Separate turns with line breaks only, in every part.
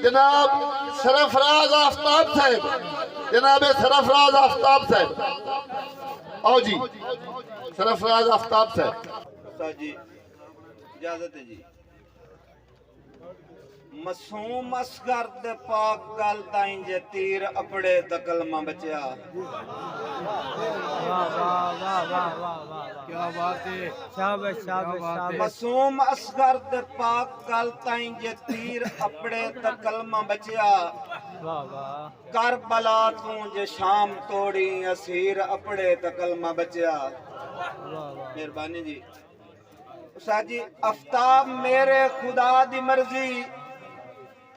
جناب سرفراز آفتاب صاحب، جناب سرفراز آفتاب صاحب آؤ جی، سرفراز آفتاب صاحب
جی اجازت ہے جی۔ معصوم اصغر دے پاک گل تائیں جے تیر اپڑے تے کلمہ بچیا۔
کیا بات ہے، شاباش شاباش۔
معصوم اصغر دے پاک گل تائیں جے تیر اپڑے تے کلمہ بچیا۔ کربلا تو جے شام توڑی اسیر اپڑے تے کلمہ بچیا۔ مہربانی جی استاد جی۔ آفتاب میرے خدا دی مرضی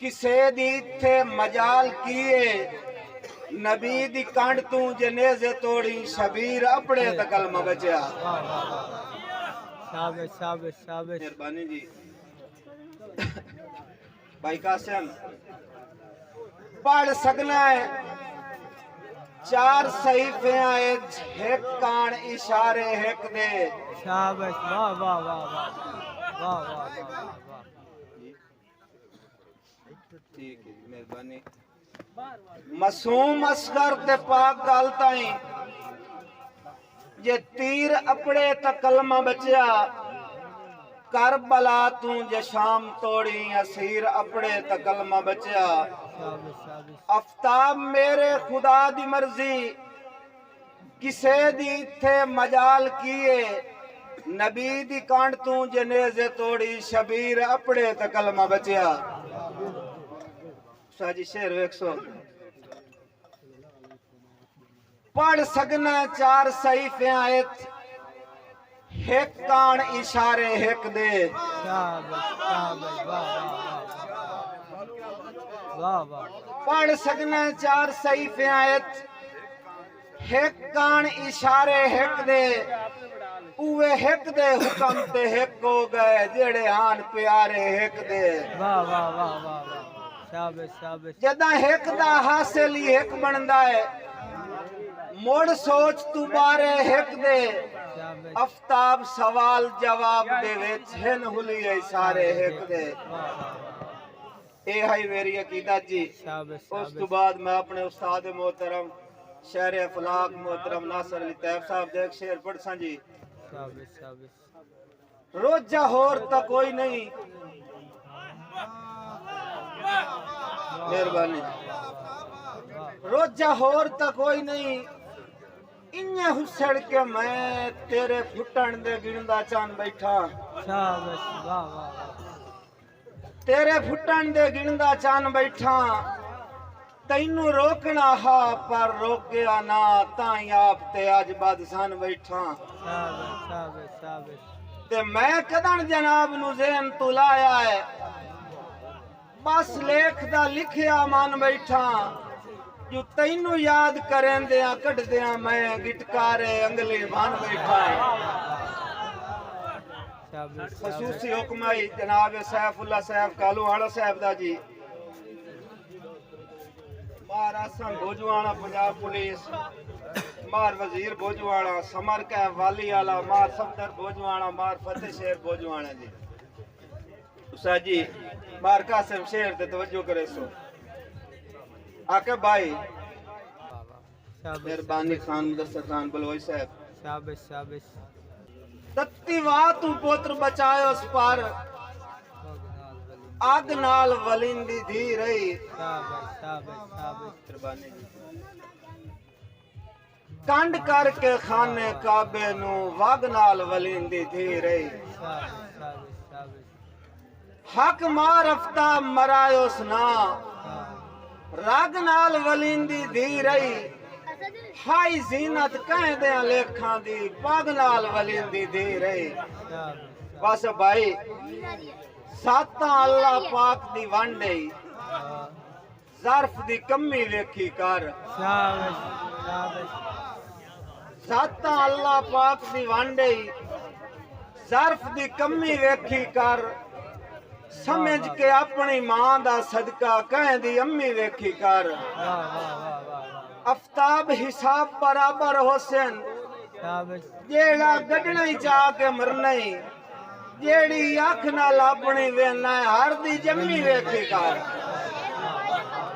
کسے دی تھے مجال کیے، نبی دی کانڈ تو جنیزے توڑی شبیر اپڑے تے کلمہ بچیا۔
شاباش شاباش شاباش۔
مہربانی جی بھائی قاسم پڑھ سکنا ہے 4 صحیفے آئے ایک کان اشارے ایک دے۔
شاباش واہ واہ واہ واہ واہ واہ واہ۔
ٹھیک ہے مہربانی۔ معصوم اصغر دے پاک گل تائیں جے تیر اپڑے تے کلمہ بچیا۔ کربلا تو جے شام توڑی اسیر اپڑے تے کلمہ بچیا۔ آفتاب میرے خدا دی مرضی کسے دی تھے مجال کیے، نبی دی کانڈ تو جنیزے توڑی شبیر اپڑے تے کلمہ بچیا۔ شاہ جی شعر ویک سو پڑھ سکنا 4 صحیفے آیت ایک کان اشارے ایک دے۔
شاباش شاباش واہ واہ واہ۔
پڑھ سکنا 4 صحیفے آیت ایک کان اشارے ایک دے۔ اوے ایک دے حکم تے ایک ہو گئے جڑے آن پیارے ایک دے۔
واہ واہ واہ واہ واہ۔ شاباش شاباش۔
جدہ ایک دا حاصل ہی ایک بندا ہے، موڑ سوچ تو بارے ایک دے۔ آفتاب سوال جواب دے وچ ہن ہولیے سارے ایک دے۔ اے ہائی میری عقیدت جی۔ اس تو بعد میں اپنے استاد محترم شہر افلاق محترم ناصر علی طیب صاحب دے ایک شعر پڑھ ساں جی۔
شاباش شاباش۔
روجہ ہور تا کوئی نہیں، مہربانی، روجہ ہور تا کوئی نہیں، انہیں حسڑ کے میں تیرے پھٹن دے گندا چان بیٹھا۔
شاباش واہ واہ واہ۔
تیرے پھٹن دے گندا چان بیٹھا، تینوں روکنا ہا پر روکیا نہ، تائیں آپ تے آج بد سان بیٹھا۔
شاباش شاباش شاباش۔
تے میں کدن جناب نو ذہن تو لایا ہے، بس لیکھ دا لکھیا مان بیٹھا، جو تینوں یاد کریں دیاں کٹ دیاں میں گٹکارے انگلی بان بیٹھا۔ خصوصی حکمائی جناب سیف اللہ صاحب کالو ہاڑا صاحب دا جی، مار آسان بھوجوانا پنجاب پولیس، مار وزیر بھوجوانا، سمر کا والی آلا، مار صفدر بھوجوانا، مار فتح شیر بھوجوانا جی۔ اسا جی مار قاسم شیر تے توجہ کرے سو آکے بھائی مہربانی خان مدثر خان بلوئی صاحب۔
شاباش شاباش۔
تتی واہ تو پوتر بچائے اس پر، آگ نال ولندی دھی رہی۔
شاباش شاباش شاباش۔
مہربانی کنڈ کر کے خانے کعبے نو واگ نال ولندی دھی رہی۔
شاباش شاباش شاباش۔
حق مار افتاب مرائے اس نا، راگ نال ولندی دھی رہی۔ ہائی زینت کہیں دیاں لیکھاں دی، پاگ نال ولندی دھی رہی۔ بس بھائی ساتاں اللہ پاک دی وانڈے، ظرف دی کمی ویکھی کر۔
شاباش شاباش۔
ساتاں اللہ پاک دی وانڈے، ظرف دی کمی ویکھی کر، سمجھ کے اپنی ماں دا صدقہ کہیں دی امی ویکھی کر۔ آفتاب حساب برابر حسین، جیڑا گڈنا ہی چاہ کے مرنا ہی، جیڑی آنکھ نال اپنی وینا ہے ہر دی جمی ویکھی کر۔